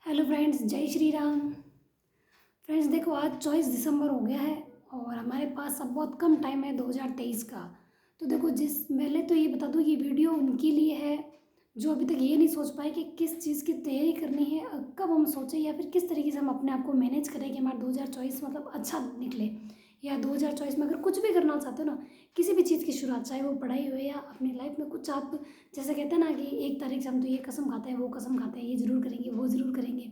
Hello friends, जय Shri Ram. Friends देखो, आज 24 दिसंबर हो गया है और हमारे पास अब बहुत कम टाइम है 2023 का। तो देखो, जिस पहले तो ये बता दूँ, ये वीडियो उनके लिए है जो अभी तक ये नहीं सोच पाए कि किस चीज़ की तैयारी करनी है, कब हम सोचें या फिर किस तरीके से हम अपने आप को मैनेज करें कि हमारा 2024 मतलब अच्छा निकले। या 2024 में अगर कुछ भी करना चाहते हो ना, किसी भी चीज़ की शुरुआत, चाहे वो पढ़ाई हो या अपनी लाइफ में कुछ आप, जैसे कहते हैं ना कि 1 तारीख से हम तो ये कसम खाते हैं, वो कसम खाते हैं, ये ज़रूर करेंगे, वो ज़रूर करेंगे।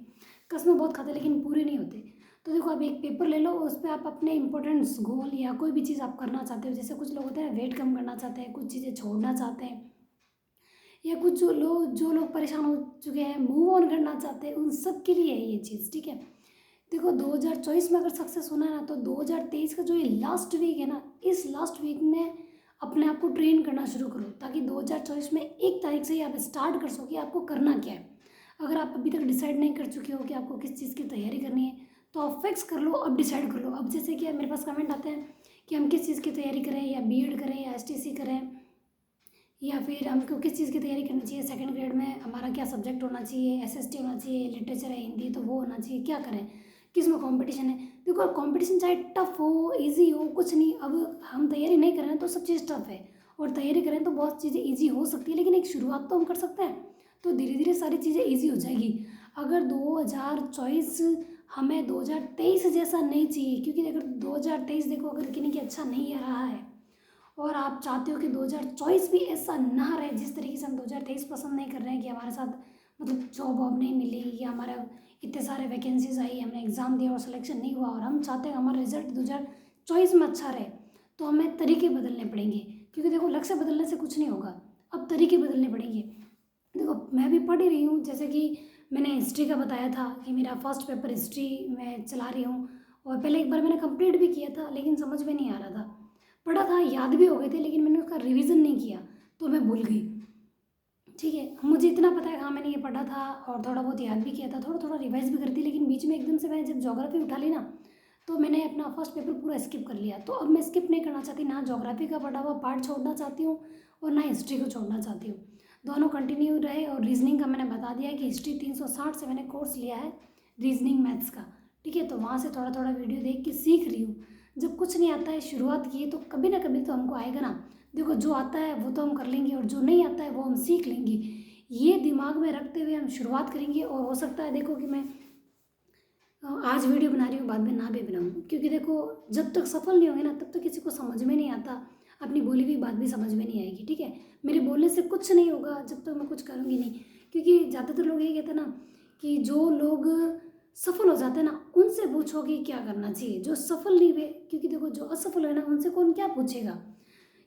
कसमें बहुत खाते हैं लेकिन पूरे नहीं होते। तो देखो, आप एक पेपर ले लो, उस पर आप अपने इंपॉर्टेंट्स गोल या कोई भी चीज़ आप करना चाहते हो, जैसे कुछ लोग होते हैं वेट कम करना चाहते हैं, कुछ चीज़ें छोड़ना चाहते हैं, या कुछ जो लोग परेशान हो चुके हैं मूव ऑन करना चाहते हैं, उन सब के लिए है ये चीज़। ठीक है, देखो 2024 में अगर सक्सेस होना है ना, तो 2023 का जो ये लास्ट वीक है ना, इस लास्ट वीक में अपने आप को ट्रेन करना शुरू करो, ताकि 2024 में 1 तारीख से ही आप स्टार्ट कर सको कि आपको करना क्या है। अगर आप अभी तक डिसाइड नहीं कर चुके हो कि आपको किस चीज़ की तैयारी करनी है, तो आप फिक्स कर लो, अब डिसाइड कर लो। अब जैसे कि मेरे पास कमेंट आते हैं कि हम किस चीज़ की तैयारी करें, या बीएड करें या एसटीसी करें, या फिर हमको किस चीज़ की तैयारी करनी चाहिए, सेकंड ग्रेड में हमारा क्या सब्जेक्ट होना चाहिए, एसएसटी होना चाहिए, लिटरेचर है हिंदी तो वो होना चाहिए, क्या करें, किस में कंपटीशन है। देखो, कंपटीशन चाहे टफ हो इजी हो, कुछ नहीं, अब हम तैयारी नहीं कर रहे हैं तो सब चीज़ टफ है, और तैयारी करें तो बहुत चीज़ें ईजी हो सकती है, लेकिन एक शुरुआत तो हम कर सकते हैं, तो धीरे धीरे सारी चीज़ें ईजी हो जाएगी। अगर 2024 हमें 2023 जैसा नहीं चाहिए, क्योंकि अगर 2023 देखो अगर किन्हीं की अच्छा नहीं आ रहा है और आप चाहते हो कि 2024 भी ऐसा ना रहे, जिस तरीके से हम 2023 पसंद नहीं कर रहे हैं कि हमारे साथ मतलब जॉब वॉब नहीं मिली, या हमारा इतने सारे वैकेंसीज आई, हमने एग्ज़ाम दिया और सिलेक्शन नहीं हुआ, और हम चाहते हैं हमारा रिजल्ट 2024 में अच्छा रहे, तो हमें तरीके बदलने पड़ेंगे। क्योंकि देखो, लक्ष्य बदलने से कुछ नहीं होगा, अब तरीके बदलने पड़ेंगे। देखो, मैं भी पढ़ ही रही हूँ, जैसे कि मैंने हिस्ट्री का बताया था कि मेरा फर्स्ट पेपर हिस्ट्री में चला रही हूँ, और पहले एक बार मैंने कंप्लीट भी किया था लेकिन समझ में नहीं आ रहा था। पढ़ा था, याद भी हो गए थे, लेकिन मैंने उसका रिवीजन नहीं किया तो मैं भूल गई। ठीक है, मुझे इतना पता है, हाँ मैंने ये पढ़ा था और थोड़ा बहुत याद भी किया था, थोड़ा थोड़ा रिवाइज भी करती, लेकिन बीच में एकदम से मैंने जब ज्योग्राफी उठा ली ना, तो मैंने अपना फर्स्ट पेपर पूरा स्किप कर लिया। तो अब मैं स्किप नहीं करना चाहती, ना ज्योग्राफी का पढ़ा हुआ पार्ट छोड़ना चाहती हूँ और ना हिस्ट्री को छोड़ना चाहती हूँ, दोनों कंटिन्यू रहे। और रीजनिंग का मैंने बता दिया कि हिस्ट्री 360 से मैंने कोर्स लिया है रीजनिंग मैथ्स का। ठीक है, तो वहाँ से थोड़ा थोड़ा वीडियो देख के सीख रही हूँ। जब कुछ नहीं आता है, शुरुआत की है, तो कभी ना कभी तो हमको आएगा ना। देखो, जो आता है वो तो हम कर लेंगे, और जो नहीं आता है वो हम सीख लेंगे। ये दिमाग में रखते हुए हम शुरुआत करेंगे, और हो सकता है देखो कि मैं आज वीडियो बना रही हूँ, बाद में ना भी बनाऊँ, क्योंकि देखो, जब तक सफल नहीं होंगे ना, तब तक किसी को समझ में नहीं आता, अपनी बोली हुई बात भी समझ में नहीं आएगी। ठीक है, मेरे बोलने से कुछ नहीं होगा जब तक मैं कुछ करूँगी नहीं। क्योंकि ज़्यादातर लोग ये कहते हैं ना कि जो लोग सफल हो जाते हैं ना, उनसे पूछो कि क्या करना चाहिए, जो सफल नहीं हुए, क्योंकि देखो जो असफल है ना, उनसे कौन क्या पूछेगा।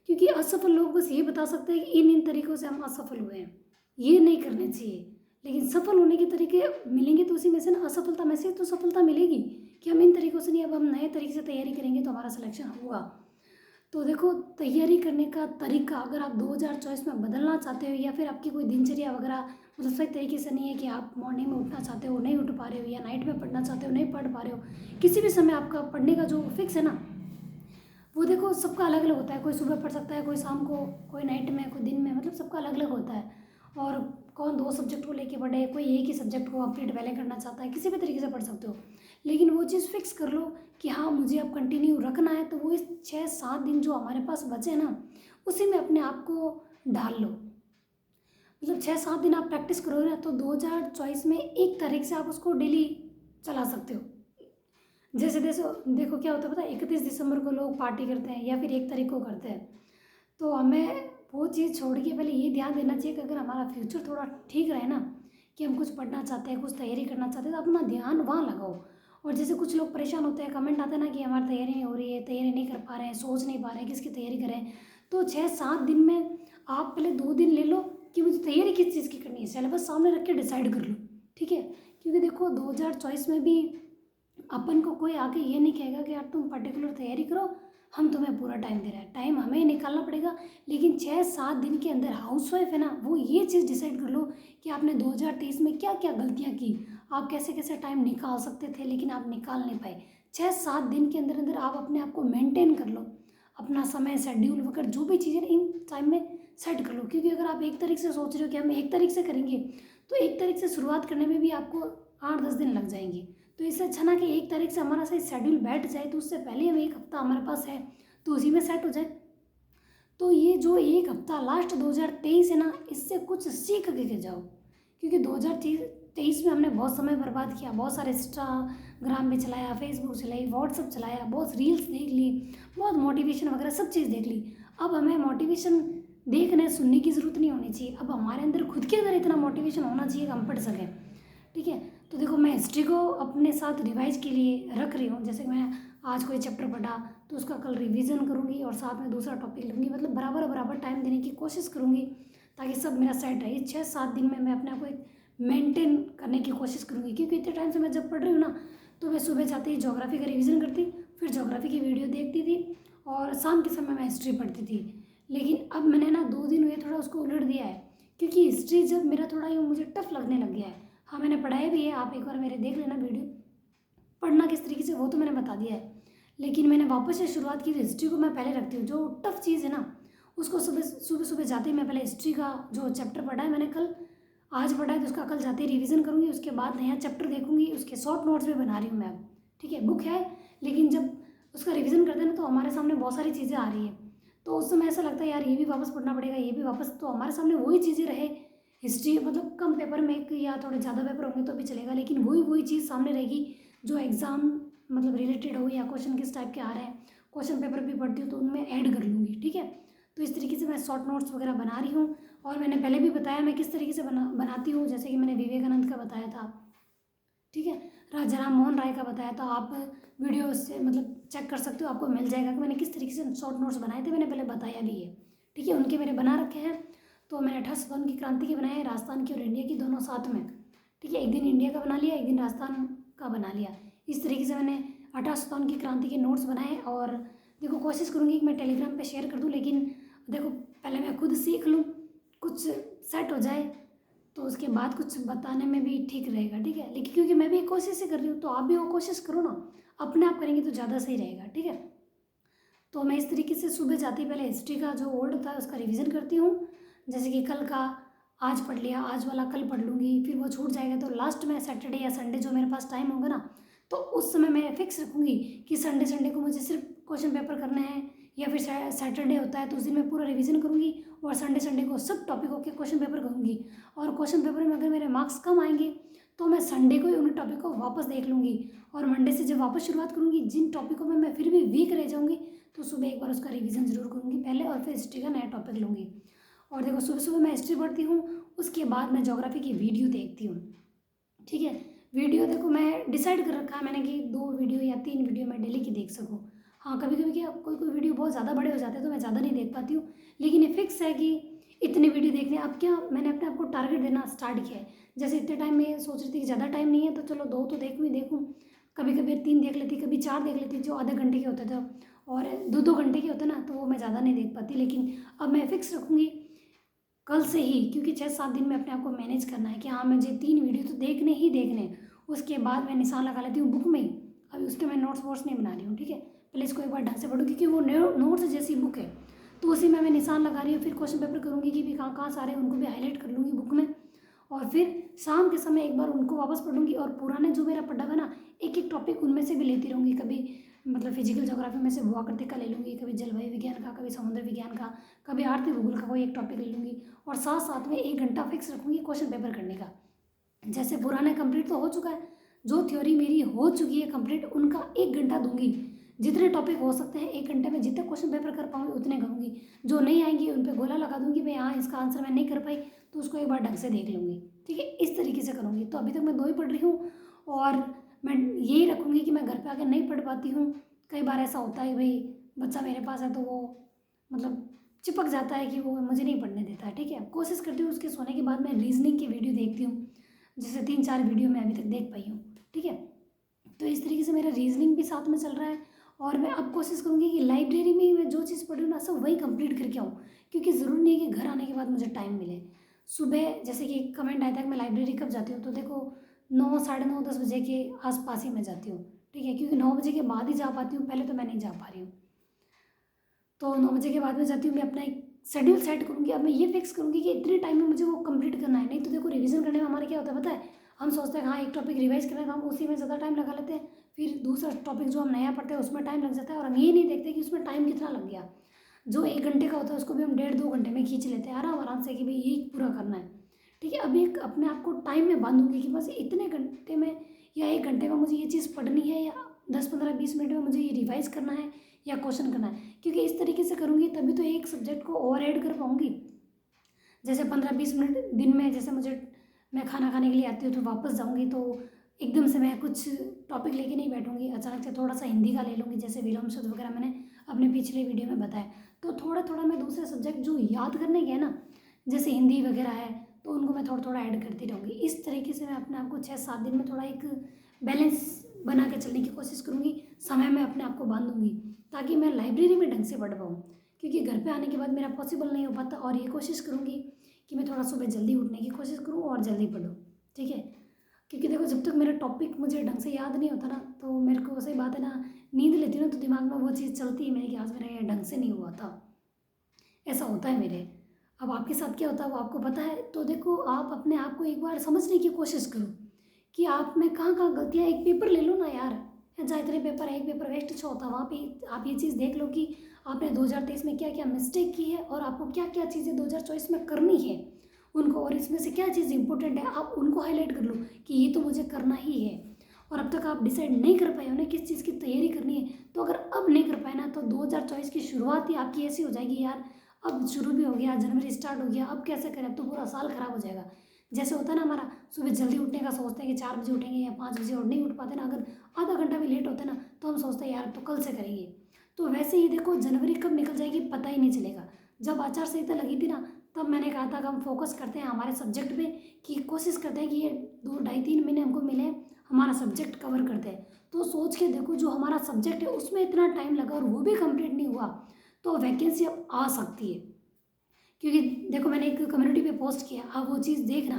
क्योंकि असफल लोग बस ये बता सकते हैं कि इन इन तरीकों से हम असफल हुए हैं, ये नहीं करने चाहिए। लेकिन सफल होने के तरीके मिलेंगे तो उसी में से ना, असफलता में से तो सफलता मिलेगी कि हम इन तरीकों से नहीं, अब हम नए तरीके से तैयारी करेंगे तो हमारा सिलेक्शन होगा। तो देखो, तैयारी करने का तरीका अगर आप 2024 में बदलना चाहते हो, या फिर आपकी कोई दिनचर्या वगैरह मतलब सही तरीके से नहीं है, कि आप मॉर्निंग में उठना चाहते हो नहीं उठ पा रहे हो, या नाइट में पढ़ना चाहते हो नहीं पढ़ पा रहे हो, किसी भी समय आपका पढ़ने का जो फिक्स है ना, वो देखो सबका अलग अलग होता है। कोई सुबह पढ़ सकता है, कोई शाम को, कोई नाइट में, कोई दिन में, मतलब सबका अलग अलग होता है। और कौन 2 सब्जेक्ट को लेके पढ़े, कोई एक ही सब्जेक्ट को कंप्लीट पहले करना चाहता है, किसी भी तरीके से पढ़ सकते हो। लेकिन वो चीज़ फिक्स कर लो कि हाँ मुझे अब कंटिन्यू रखना है, तो वो इस 6-7 दिन जो हमारे पास बचे ना, उसी में अपने आप को डाल लो। मतलब 6-7 दिन आप प्रैक्टिस करोगे ना, तो 2024 में 1 तारीख से आप उसको डेली चला सकते हो। जैसे देखो देखो क्या होता है पता है, 31 दिसंबर को लोग पार्टी करते हैं या फिर 1 तारीख को करते हैं। तो हमें वो चीज़ छोड़ के पहले ये ध्यान देना चाहिए कि अगर हमारा फ्यूचर थोड़ा ठीक रहे ना, कि हम कुछ पढ़ना चाहते हैं, कुछ तैयारी करना चाहते हैं, तो अपना ध्यान वहाँ लगाओ। और जैसे कुछ लोग परेशान होते हैं, कमेंट आते हैं ना कि हमारी तैयारी नहीं हो रही है, तैयारी नहीं कर पा रहे हैं, सोच नहीं पा रहे हैं किसकी तैयारी करें, तो 6-7 दिन में आप पहले 2 दिन ले लो कि मुझे तैयारी किस चीज़ की करनी है, सिलेबस सामने रख के डिसाइड कर लो। ठीक है, क्योंकि देखो 2024 में भी अपन को कोई आके ये नहीं कहेगा कि यार तुम पर्टिकुलर तैयारी करो, हम तुम्हें पूरा टाइम दे रहे हैं, टाइम हमें ही निकालना पड़ेगा। लेकिन 6-7 दिन के अंदर हाउसवाइफ है ना, वो ये चीज़ डिसाइड कर लो कि आपने 2023 में क्या क्या गलतियाँ की, आप कैसे कैसे टाइम निकाल सकते थे लेकिन आप निकाल नहीं पाए। 6-7 दिन के अंदर अंदर आप अपने आप को मेंटेन कर लो, अपना समय शेड्यूल वगैरह जो भी चीज़ें इन टाइम में सेट कर लो। क्योंकि अगर आप 1 तारीख से सोच रहे हो कि हम 1 तारीख से करेंगे, तो 1 तारीख से शुरुआत करने में भी आपको 8-10 दिन लग जाएंगे। तो इससे अच्छा ना कि 1 तारीख से हमारा सही शेड्यूल बैठ जाए, तो उससे पहले हम 1 हफ्ता हमारे पास है तो उसी में सेट हो जाए। तो ये जो 1 हफ्ता लास्ट 2023 है ना, इससे कुछ सीख के जाओ, क्योंकि 2023 में हमने बहुत समय बर्बाद किया, बहुत सारे इंस्टाग्राम पे चलाया, फेसबुक चलाई, व्हाट्सअप चलाया, बहुत रील्स देख ली, बहुत मोटिवेशन वगैरह सब चीज़ देख ली। अब हमें मोटिवेशन देखने सुनने की ज़रूरत नहीं होनी चाहिए, अब हमारे अंदर खुद के अंदर इतना मोटिवेशन होना चाहिए कि हम पढ़ सकें। ठीक है, तो देखो मैं हिस्ट्री को अपने साथ रिवाइज के लिए रख रही हूँ। जैसे मैं आज कोई चैप्टर पढ़ा तो उसका कल रिवीजन करूँगी और साथ में दूसरा टॉपिक लूँगी, मतलब बराबर बराबर टाइम देने की कोशिश करूँगी ताकि सब मेरा सेट रहे। 6-7 दिन में मैं अपने आप को एक मेंटेन करने की कोशिश करूँगी, क्योंकि इतने टाइम से मैं जब पढ़ रही हूँ ना, तो मैं सुबह जाती ही ज्योग्राफी का रिवीजन करती, फिर ज्योग्राफी की वीडियो देखती थी और शाम के समय मैं हिस्ट्री पढ़ती थी। लेकिन अब मैंने ना 2 दिन हुए थोड़ा उसको उलट दिया है, क्योंकि हिस्ट्री जब मेरा थोड़ा यूँ मुझे टफ लगने लग गया है। हाँ मैंने पढ़ाया भी है, आप एक बार मेरे देख लेना वीडियो, पढ़ना किस तरीके से वो तो मैंने बता दिया है। लेकिन मैंने वापस से शुरुआत की, तो हिस्ट्री को मैं पहले रखती हूँ। जो टफ चीज़ है ना, उसको सुबह सुबह सुबह जाते ही मैं पहले हिस्ट्री का जो चैप्टर पढ़ा है मैंने कल, आज पढ़ा है, तो उसका कल जाते ही रिवीजन करूँगी। उसके बाद नया चैप्टर देखूँगी, उसके शॉर्ट नोट्स भी बना रही हूँ मैं अब। ठीक है, बुक है, लेकिन जब उसका रिवीजन करते हैं ना, तो हमारे सामने बहुत सारी चीज़ें आ रही है, तो उस समय ऐसा लगता है यार ये भी वापस पढ़ना पड़ेगा, ये भी वापस, तो हमारे सामने वही चीज़ें रहे। हिस्ट्री मतलब कम पेपर में एक या थोड़े ज़्यादा पेपर होंगे तो भी चलेगा, लेकिन वही वही चीज़ सामने रहेगी जो एग्ज़ाम मतलब रिलेटेड हो, या क्वेश्चन किस टाइप के आ रहे हैं, क्वेश्चन पेपर भी पढ़ती हूँ तो उनमें ऐड कर लूँगी। ठीक है, तो इस तरीके से मैं शॉर्ट नोट्स वगैरह बना रही हूँ। और मैंने पहले भी बताया मैं किस तरीके से बनाती हूँ, जैसे कि मैंने विवेकानंद का बताया था। ठीक है, राजा राम मोहन राय का बताया था, आप वीडियो से मतलब चेक कर सकते हो, आपको मिल जाएगा कि मैंने किस तरीके से शॉर्ट नोट्स बनाए थे, मैंने पहले बताया भी है। ठीक है, उनके मैंने बना रखे हैं। तो मैंने 18 सितंबर की क्रांति के बनाए हैं, राजस्थान की और इंडिया की दोनों साथ में। ठीक है, एक दिन इंडिया का बना लिया, एक दिन राजस्थान का बना लिया। इस तरीके से मैंने 18 सितंबर की क्रांति के नोट्स बनाए। और देखो कोशिश करूँगी कि मैं टेलीग्राम पे शेयर कर दूँ, लेकिन देखो पहले मैं खुद सीख लूँ, कुछ सेट हो जाए, तो उसके बाद कुछ बताने में भी ठीक रहेगा। ठीक है, लेकिन क्योंकि मैं भी कोशिश ही कर रही हूँ, तो आप भी वो कोशिश करो ना, अपने आप करेंगे तो ज़्यादा सही रहेगा। ठीक है, तो मैं इस तरीके से सुबह जाती पहले हिस्ट्री का जो ओल्ड था उसका रिवीजन करती हूँ। जैसे कि कल का आज पढ़ लिया, आज वाला कल पढ़ लूँगी, फिर वो छूट जाएगा तो लास्ट में सैटरडे या संडे जो मेरे पास टाइम होगा ना, तो उस समय मैं फिक्स रखूँगी कि संडे संडे को मुझे सिर्फ क्वेश्चन पेपर करने हैं, या फिर सैटरडे होता है तो उस दिन मैं पूरा रिवीजन करूँगी, और संडे संडे को सब टॉपिकों के क्वेश्चन पेपर करूँगी। और क्वेश्चन पेपर में अगर मेरे मार्क्स कम आएंगे तो मैं संडे को ही उन टॉपिक को वापस देख लूँगी, और मंडे से जब वापस शुरुआत करूँगी, जिन टॉपिकों में मैं फिर भी वीक रह जाऊँगी तो सुबह एक बार उसका रिवीजन जरूर करूँगी पहले, और फिर हिस्ट्री का नया टॉपिक लूँगी। और देखो सुबह सुबह मैं हिस्ट्री पढ़ती हूँ, उसके बाद मैं ज्योग्राफी की वीडियो देखती हूँ। ठीक है, वीडियो देखो मैं डिसाइड कर रखा है मैंने कि 2 वीडियो या 3 वीडियो मैं डेली की देख सकूँ। हाँ कभी कभी क्या कोई कोई वीडियो बहुत ज़्यादा बड़े हो जाते हैं तो मैं ज़्यादा नहीं देख पाती हूँ, लेकिन ये फिक्स है कि इतने वीडियो देखने। अब क्या मैंने अपने आप को टारगेट देना स्टार्ट किया है, जैसे इतने टाइम में सोच रही थी कि ज़्यादा टाइम नहीं है तो चलो 2 तो देखूँ ही देखूँ, कभी कभी 3 देख लेती, कभी 4 देख लेती, जो आधे घंटे के होते थे, और 2-2 घंटे के होते ना तो वो मैं ज़्यादा नहीं देख पाती। लेकिन अब मैं फिक्स रखूँगी कल से ही, क्योंकि 6-7 दिन में अपने आप को मैनेज करना है कि हाँ मुझे 3 वीडियो तो देखने ही देखने। उसके बाद मैं निशान लगा लेती हूँ बुक में ही, अभी उसके मैं नोट्स वोट्स नहीं बना रही हूँ। ठीक है, पहले इसको एक बार ढंग से पढ़ूँ, क्योंकि वो नोट्स जैसी बुक है, तो उसी में मैं निशान लगा रही हूँ। फिर क्वेश्चन पेपर करूँगी कि भी कहाँ कहाँ सारे उनको भी हाईलाइट कर लूँगी बुक में, और फिर शाम के समय एक बार उनको वापस पढ़ूंगी, और पुराने जो मेरा पढ़ा है ना एक एक टॉपिक उनमें से भी लेती रहूँगी। कभी मतलब फिजिकल ज्योग्राफी में से भूआकृति का ले लूँगी, कभी जलवायु विज्ञान का, कभी समुद्र विज्ञान का, कभी आर्थिक भूगोल का कोई एक टॉपिक ले लूँगी, और साथ साथ में 1 घंटा फिक्स रखूँगी क्वेश्चन पेपर करने का। जैसे पुराना कंप्लीट तो हो चुका है, जो थ्योरी मेरी हो चुकी है कंप्लीट उनका 1 घंटा दूंगी। जितने टॉपिक हो सकते हैं 1 घंटे में जितने क्वेश्चन पेपर कर पाऊंगी उतने करूँगी। जो नहीं आएंगी उन पर गोला लगा दूंगी, भाई हाँ इसका आंसर मैं नहीं कर पाई तो उसको एक बार ढंग से देख लूँगी। ठीक है, इस तरीके से करूँगी। तो अभी तक मैं 2 ही पढ़ रही हूँ, और मैं यही रखूँगी कि मैं घर पर आकर नहीं पढ़ पाती हूँ। कई बार ऐसा होता है भाई बच्चा मेरे पास है तो वो मतलब चिपक जाता है कि वो मुझे नहीं पढ़ने देता है। ठीक है, कोशिश करती हूँ उसके सोने के बाद मैं रीजनिंग की वीडियो देखती हूँ, जैसे 3-4 वीडियो मैं अभी तक देख पाई हूँ। ठीक है, तो इस तरीके से मेरा रीजनिंग भी साथ में चल रहा है, और मैं अब कोशिश करूँगी कि लाइब्रेरी में ही मैं जो चीज़ पढ़ी हूँ ना सब वही कंप्लीट करके आऊँ, क्योंकि ज़रूरी नहीं है कि घर आने के बाद मुझे टाइम मिले। सुबह जैसे कि कमेंट आया था कि मैं लाइब्रेरी कब जाती हूँ, तो देखो 9, साढ़े 9, 10 बजे के आसपास ही मैं जाती हूँ। ठीक है, क्योंकि 9 बजे के बाद ही जा पाती हूँ, पहले तो मैं नहीं जा पा रही हूँ। तो 9 बजे के बाद में जाती हूँ, मैं अपना एक शेड्यूल सेट करूँगी। अब मैं ये फिक्स करूँगी कि इतने टाइम में मुझे वो कंप्लीट करना है, नहीं तो देखो रिवीजन करने में हमारा क्या होता है पता है, हम सोचते हैं हाँ एक टॉपिक रिवाइज करना है तो हम उसी में ज़्यादा टाइम लगा लेते हैं, फिर दूसरा टॉपिक जो हम नया पढ़ते हैं उसमें टाइम लग जाता है और हम ये नहीं देखते कि उसमें टाइम कितना लग गया। जो 1 घंटे का होता है उसको भी हम 1.5-2 घंटे में खींच लेते हैं आराम आराम से कि भाई यही पूरा करना है। ठीक है, अभी एक अपने आप को टाइम में बांधूंगी कि बस इतने घंटे में या 1 घंटे में मुझे ये चीज़ पढ़नी है, या 10-15-20 मिनट में मुझे ये रिवाइज करना है या क्वेश्चन करना है। क्योंकि इस तरीके से करूँगी तभी तो एक सब्जेक्ट को ओवर कर पाऊँगी। जैसे 15-20 मिनट दिन में, जैसे मुझे मैं खाना खाने के लिए आती हूँ तो वापस जाऊँगी तो एकदम से मैं कुछ टॉपिक लेके नहीं बैठूँगी, अचानक से थोड़ा सा हिंदी का ले लूँगी, जैसे विलोम शब्द वगैरह मैंने अपने पिछले वीडियो में बताया। तो थोड़ा थोड़ा मैं दूसरे सब्जेक्ट जो याद करने के है ना, जैसे हिंदी वगैरह है, तो उनको मैं थोड़ा थोड़ा ऐड करती रहूँगी। इस तरीके से मैं अपने आप को 6-7 दिन में थोड़ा एक बैलेंस बना के चलने की कोशिश करूँगी। समय में अपने आप को बांधूँगी ताकि मैं लाइब्रेरी में ढंग से पढ़ पाऊँ, क्योंकि घर पे आने के बाद मेरा पॉसिबल नहीं हो पाता। और ये कोशिश करूँगी कि मैं थोड़ा सुबह जल्दी उठने की कोशिश करूँ और जल्दी पढूँ। ठीक है, क्योंकि देखो जब तक मेरा टॉपिक मुझे ढंग से याद नहीं होता ना, तो मेरे को सही बात है ना, नींद लेती हूँ ना तो दिमाग में वो चीज़ चलती है मेरे कि आज मेरा ये ढंग से नहीं हुआ था। ऐसा होता है मेरे। अब आपके साथ क्या होता है वो आपको पता है। तो देखो आप अपने आप को एक बार समझने की कोशिश करो कि आप में कहाँ कहाँ गलतियाँ। एक पेपर ले लो ना यार, जहाँ इतने पेपर है, एक पेपर वेस्ट अच्छा होता है, वहाँ पे आप ये चीज़ देख लो कि आपने 2023 में क्या क्या मिस्टेक की है और आपको क्या क्या चीज़ें 2024 में करनी है उनको, और इसमें से क्या चीज़ इंपॉर्टेंट है आप उनको हाईलाइट कर लो कि ये तो मुझे करना ही है। और अब तक आप डिसाइड नहीं कर पाए हो ना किस चीज़ की तैयारी करनी है, तो अगर अब नहीं कर पाए ना तो 2024 की शुरुआत ही आपकी ऐसी हो जाएगी यार, अब शुरू भी हो गया, जनवरी स्टार्ट हो गया, अब कैसे करें, अब तो पूरा साल खराब हो जाएगा। जैसे होता है ना हमारा सुबह जल्दी उठने का सोचते हैं कि 4 बजे उठेंगे या 5 बजे, और नहीं उठ पाते ना, अगर आधा घंटा भी लेट होता है ना तो हम सोचते हैं यार तो कल से करेंगे। तो वैसे ही देखो जनवरी कब निकल जाएगी पता ही नहीं चलेगा। जब आचार संहिता लगी थी ना तब मैंने कहा था कि हम फोकस करते हैं हमारे सब्जेक्ट पे, कि कोशिश करते हैं कि ये 2-2.5-3 महीने हमको मिले हमारा सब्जेक्ट कवर करते हैं। तो सोच के देखो जो हमारा सब्जेक्ट है उसमें इतना टाइम लगा और वो भी कंप्लीट नहीं हुआ, तो वैकेंसी अब आ सकती है। क्योंकि देखो मैंने एक कम्युनिटी पे पोस्ट किया, आप वो चीज़ देखना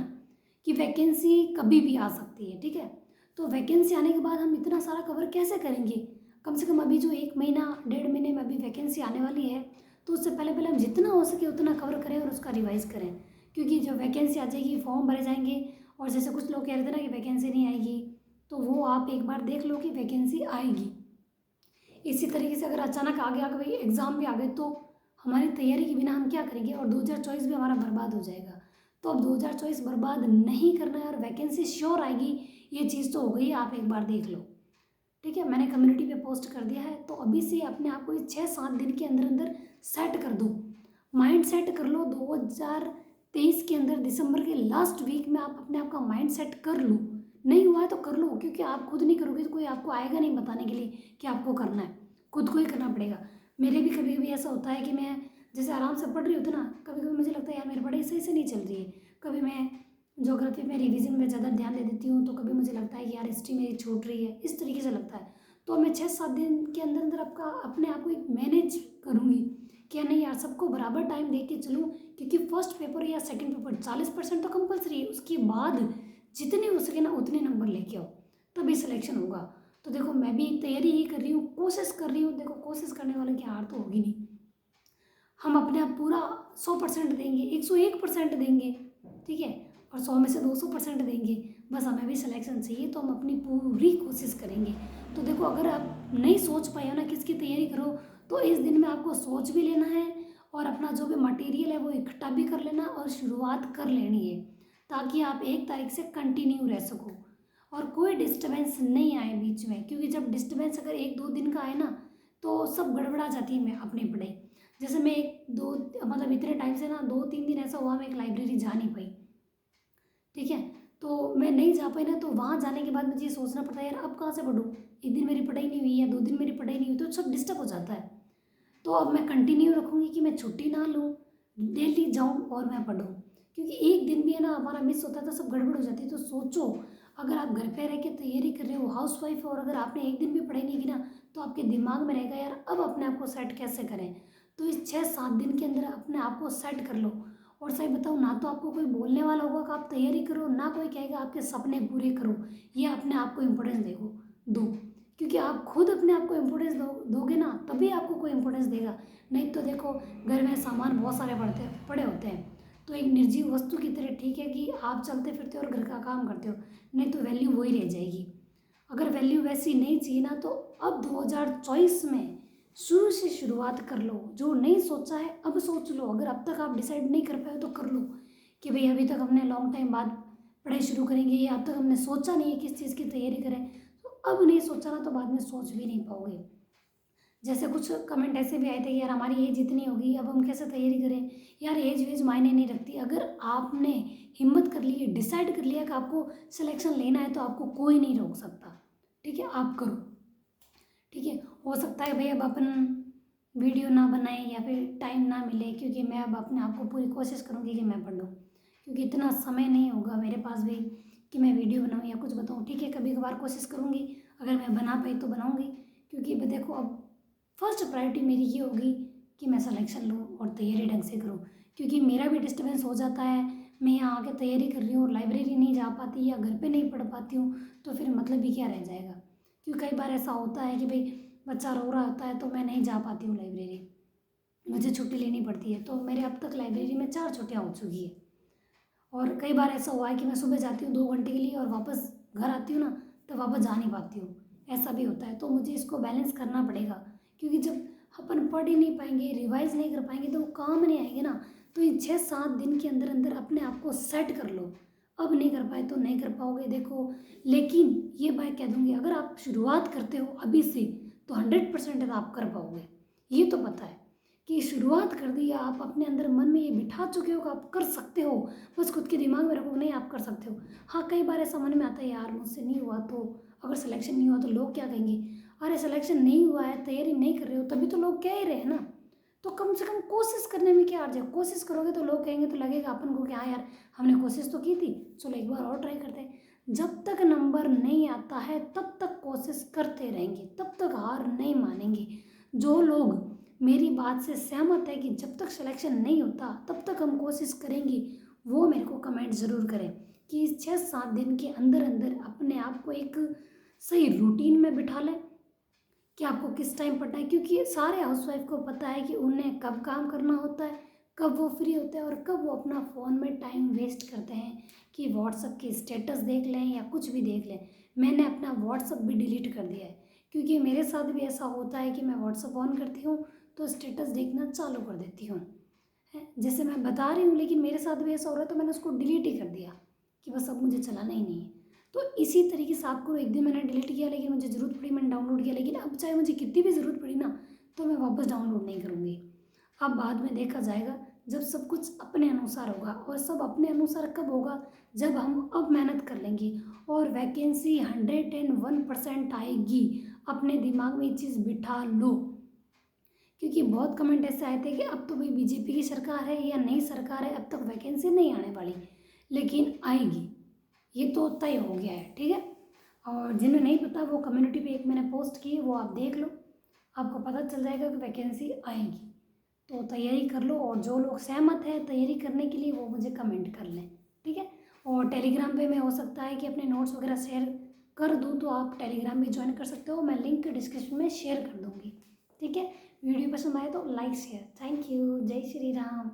कि वैकेंसी कभी भी आ सकती है। ठीक है, तो वैकेंसी आने के बाद हम इतना सारा कवर कैसे करेंगे। कम से कम अभी जो 1 महीना 1.5 महीने में अभी वैकेंसी आने वाली है, तो उससे पहले पहले हम जितना हो सके उतना कवर करें और उसका रिवाइज करें। क्योंकि जब वैकेंसी आ जाएगी फॉर्म भरे जाएंगे, और जैसे कुछ लोग कह रहे थे ना कि वैकेंसी नहीं आएगी, तो वो आप एक बार देख लो कि वैकेंसी आएगी। इसी तरीके से अगर अचानक आ गया कि भाई एग्ज़ाम भी आ गए, तो हमारी तैयारी के बिना हम क्या करेंगे, और 2024 भी हमारा बर्बाद हो जाएगा। तो अब 2024 बर्बाद नहीं करना है और वैकेंसी श्योर आएगी, ये चीज़ तो हो गई, आप एक बार देख लो। ठीक है, मैंने कम्युनिटी पे पोस्ट कर दिया है, तो अभी से अपने आप को 6-7 दिन के अंदर अंदर सेट कर दो, माइंड सेट कर लो। 2023 के अंदर दिसंबर के लास्ट वीक में आप अपने आप का माइंड सेट कर लो। नहीं हुआ है तो कर लो, क्योंकि आप खुद नहीं करोगे तो कोई आपको आएगा नहीं बताने के लिए कि आपको करना है, खुद को ही करना पड़ेगा। मेरे भी कभी कभी ऐसा होता है कि मैं जैसे आराम से पढ़ रही होती ना, कभी कभी मुझे लगता है यार मेरी पढ़ाई सही से नहीं चल रही है। कभी मैं ज्योग्राफी में रिवीजन में ज़्यादा ध्यान दे देती हूँ, तो कभी मुझे लगता है कि यार हिस्ट्री मेरी छूट रही है, इस तरीके से लगता है। तो मैं 6-7 दिन के अंदर अंदर आपका अपने आप को एक मैनेज करूँगी, क्या नहीं यार सबको बराबर टाइम दे के चलूँ, क्योंकि फर्स्ट पेपर या सेकंड पेपर 40% तो कंपलसरी है, उसके बाद जितने हो सके ना उतने नंबर लेके आओ, तभी सिलेक्शन होगा। तो देखो मैं भी तैयारी ही कर रही हूँ, कोशिश कर रही हूँ। देखो कोशिश करने वाले की हार तो होगी नहीं, हम अपने आप पूरा 100% देंगे, 101% देंगे। ठीक है, और 100 में से 200% देंगे। बस हमें भी सिलेक्शन चाहिए, तो हम अपनी पूरी कोशिश करेंगे। तो देखो अगर आप नहीं सोच पाए हो ना किसकी तैयारी करो, तो इस दिन में आपको सोच भी लेना है और अपना जो भी मटेरियल है वो इकट्ठा भी कर लेना और शुरुआत कर लेनी है, ताकि आप 1 तारीख से कंटिन्यू रह सको और कोई डिस्टर्बेंस नहीं आए बीच में। क्योंकि जब डिस्टर्बेंस अगर 1-2 दिन का आए ना तो सब गड़बड़ा जाती है मैं अपनी पढ़ाई। जैसे मैं 1-2 मतलब इतने टाइम से ना 2-3 दिन ऐसा हुआ मैं एक लाइब्रेरी जा नहीं पाई। ठीक है, तो मैं नहीं जा पाई ना, तो वहाँ जाने के बाद मुझे ये सोचना पड़ता है यार अब कहाँ से पढ़ूँ, एक दिन मेरी पढ़ाई नहीं हुई या 2 दिन मेरी पढ़ाई नहीं हुई, तो सब डिस्टर्ब हो जाता है। तो अब मैं कंटिन्यू रखूँगी कि मैं छुट्टी ना लूँ, डेली जाऊँ और मैं पढूँ। क्योंकि एक दिन भी है ना हमारा मिस होता है तो सब गड़बड़ हो जाती है। तो सोचो अगर आप घर पे रह के तैयारी कर रहे हो, हाउस वाइफ हो, और अगर आपने एक दिन भी पढ़ाई नहीं की ना, तो आपके दिमाग में रहेगा यार अब अपने आप को सेट कैसे करें। तो इस 6-7 दिन के अंदर अपने आप को सेट कर लो। और सही बताऊँ ना तो आपको कोई बोलने वाला होगा कि आप तैयारी करो, ना कोई कहेगा आपके सपने पूरे करो। ये अपने आप को इम्पोर्टेंस दो, क्योंकि आप खुद अपने आप को इम्पोर्टेंस दोगे ना तभी आपको कोई इम्पोर्टेंस देगा। नहीं तो देखो घर में सामान बहुत सारे पड़े होते हैं, तो एक निर्जीव वस्तु की तरह ठीक है कि आप चलते फिरते और घर का काम करते हो, नहीं तो वैल्यू वही रह जाएगी। अगर वैल्यू वैसी नहीं चाहिए ना, तो अब 2024 में शुरू से शुरुआत कर लो। जो नहीं सोचा है अब सोच लो। अगर अब तक आप डिसाइड नहीं कर पाए तो कर लो कि भाई अभी तक हमने लॉन्ग टाइम बाद पढ़ाई शुरू करेंगे, या अब तक हमने सोचा नहीं है किस चीज़ की तैयारी करें, तो अब नहीं सोचा ना तो बाद में सोच भी नहीं पाओगे। जैसे कुछ कमेंट ऐसे भी आए थे कि यार हमारी एज इतनी होगी, अब हम कैसे तैयारी करें। यार एज वेज मायने नहीं रखती। अगर आपने हिम्मत कर ली है, डिसाइड कर लिया कि आपको सिलेक्शन लेना है, तो आपको कोई नहीं रोक सकता। ठीक है, आप करो। ठीक है, हो सकता है भाई अब अपन वीडियो ना बनाएं या फिर टाइम ना मिले, क्योंकि मैं अब अपने आप को पूरी कोशिश करूँगी कि मैं पढ़ लूँ, क्योंकि इतना समय नहीं होगा मेरे पास भी कि मैं वीडियो बनाऊँ या कुछ बताऊँ। ठीक है, कभी कभार कोशिश करूँगी, अगर मैं बना पाई तो बनाऊँगी, क्योंकि देखो अब फर्स्ट प्रायोरिटी मेरी ये होगी कि मैं सिलेक्शन लूँ और तैयारी ढंग से करूँ, क्योंकि मेरा भी डिस्टर्बेंस हो जाता है। मैं यहाँ आके तैयारी कर रही हूँ और लाइब्रेरी नहीं जा पाती या घर पे नहीं पढ़ पाती हूँ, तो फिर मतलब ही क्या रह जाएगा। क्योंकि कई बार ऐसा होता है कि भाई बच्चा रो रहा होता है तो मैं नहीं जा पाती हूँ लाइब्रेरी, मुझे छुट्टी लेनी पड़ती है। तो मेरे अब तक लाइब्रेरी में 4 छुट्टियाँ हो चुकी है। और कई बार ऐसा हुआ है कि मैं सुबह जाती हूँ 2 घंटे के लिए और वापस घर आती हूँ ना, तो वापस जा नहीं पाती हूँ। ऐसा भी होता है, तो मुझे इसको बैलेंस करना पड़ेगा, क्योंकि जब अपन पढ़ ही नहीं पाएंगे, रिवाइज नहीं कर पाएंगे, तो वो काम नहीं आएंगे ना। तो इन 6-7 दिन के अंदर अंदर अपने आप को सेट कर लो। अब नहीं कर पाए तो नहीं कर पाओगे, देखो। लेकिन ये बात कह दूंगी, अगर आप शुरुआत करते हो अभी से, तो 100% आप कर पाओगे। ये तो पता है कि शुरुआत कर दी, आप अपने अंदर मन में ये बिठा चुके हो कि आप कर सकते हो। बस खुद के दिमाग में रखो, नहीं आप कर सकते हो। हाँ, कई बार ऐसा मन में आता है, यार मुझसे नहीं हुआ तो, अगर सिलेक्शन नहीं हुआ तो लोग क्या कहेंगे। अरे सिलेक्शन नहीं हुआ है, तैयारी नहीं कर रहे हो, तभी तो लोग कह ही रहे हैं ना। तो कम से कम कोशिश करने में क्या अर्ज है। कोशिश करोगे तो लोग कहेंगे, तो लगेगा अपन को कि हाँ यार हमने कोशिश तो की थी, चलो एक बार और ट्राई करते हैं। जब तक नंबर नहीं आता है तब तक कोशिश करते रहेंगे, तब तक हार नहीं मानेंगे। जो लोग मेरी बात से सहमत है कि जब तक सिलेक्शन नहीं होता तब तक हम कोशिश करेंगे, वो मेरे को कमेंट ज़रूर करें कि इस 6-7 दिन के अंदर अंदर अपने आप को एक सही रूटीन में बिठा लें कि आपको किस टाइम पढ़ना है। क्योंकि सारे हाउसवाइफ को पता है कि उन्हें कब काम करना होता है, कब वो फ्री होते हैं और कब वो अपना फ़ोन में टाइम वेस्ट करते हैं कि व्हाट्सअप की स्टेटस देख लें या कुछ भी देख लें। मैंने अपना व्हाट्सअप भी डिलीट कर दिया है, क्योंकि मेरे साथ भी ऐसा होता है कि मैं व्हाट्सअप ऑन करती हूँ तो स्टेटस देखना चालू कर देती हूँ, है जैसे मैं बता रही हूँ, लेकिन मेरे साथ भी ऐसा हो रहा है, तो मैंने उसको डिलीट ही कर दिया कि बस अब मुझे चलाना ही नहीं है। तो इसी तरीके से आपको एक दिन मैंने डिलीट किया, लेकिन मुझे ज़रूरत पड़ी मैंने डाउनलोड किया, लेकिन अब चाहे मुझे कितनी भी ज़रूरत पड़ी ना, तो मैं वापस डाउनलोड नहीं करूँगी। अब बाद में देखा जाएगा, जब सब कुछ अपने अनुसार होगा। और सब अपने अनुसार कब होगा, जब हम अब मेहनत कर लेंगे और वैकेंसी 101% आएगी। अपने दिमाग में ये चीज़ बिठा लो, क्योंकि बहुत कमेंट ऐसे आए थे कि अब तो भाई बीजेपी की सरकार है या नई सरकार है, अब तक वैकेंसी नहीं आने वाली, लेकिन आएगी, ये तो तय हो गया है। ठीक है, और जिन्हें नहीं पता वो कम्युनिटी पे एक मैंने पोस्ट की है, वो आप देख लो, आपको पता चल जाएगा कि वैकेंसी आएगी। तो तैयारी कर लो, और जो लोग सहमत हैं तैयारी करने के लिए वो मुझे कमेंट कर लें। ठीक है, और टेलीग्राम पे मैं हो सकता है कि अपने नोट्स वगैरह शेयर कर दूँ, तो आप टेलीग्राम भी ज्वाइन कर सकते हो, मैं लिंक डिस्क्रिप्शन में शेयर कर दूँगी। ठीक है, वीडियो पसंद आए तो लाइक शेयर। थैंक यू, जय श्री राम।